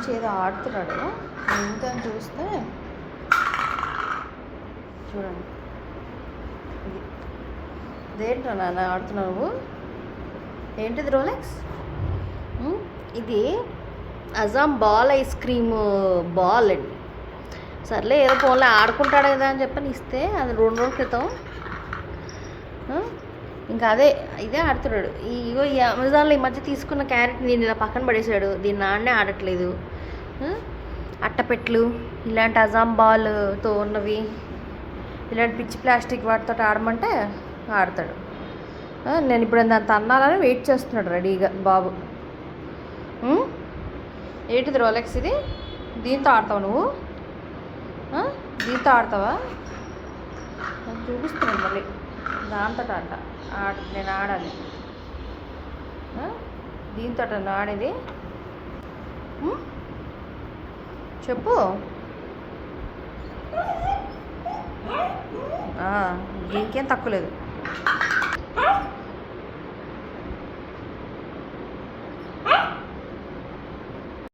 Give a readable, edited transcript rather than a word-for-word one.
నుంచి ఏదో ఆడుతున్నాడు. ఏంటని చూస్తే చూడండి, ఇది దేంటో నాన్న ఆడుతున్నావు? ఏంటిది రోలెక్స్? ఇది Azam ball ice cream ball అండి. సర్లే ఏదో ఫోన్లో ఆడుకుంటాడు కదా అని చెప్పని ఇస్తే అది 2 రోజుల క్రితం ఇంకా ఇదే ఆడుతున్నాడు. ఇగో ఈ అమెజాన్లో ఈ మధ్య తీసుకున్న క్యారెట్ దీన్ని ఇలా పక్కన పడేసాడు. దీన్ని ఆడనే ఆడట్లేదు. అట్టపెట్లు ఇలాంటి అజామ్ బాల్తో ఉన్నవి, ఇలాంటి పిచ్చి ప్లాస్టిక్ వాటితో ఆడమంటే ఆడతాడు. నేను ఇప్పుడు దాన్ని అన్నాలని వెయిట్ చేస్తున్నాడు రెడీగా బాబు. ఏంటిది రోలెక్స్ ఇది? దీంతో ఆడతావు నువ్వు? దీంతో ఆడతావా? నేను చూపిస్తున్నాను మళ్ళీ. దాంతో నేను ఆడాలి. దీంతో నన్ను ఆడేది చెప్పు. దీనికేం తక్కువ లేదు.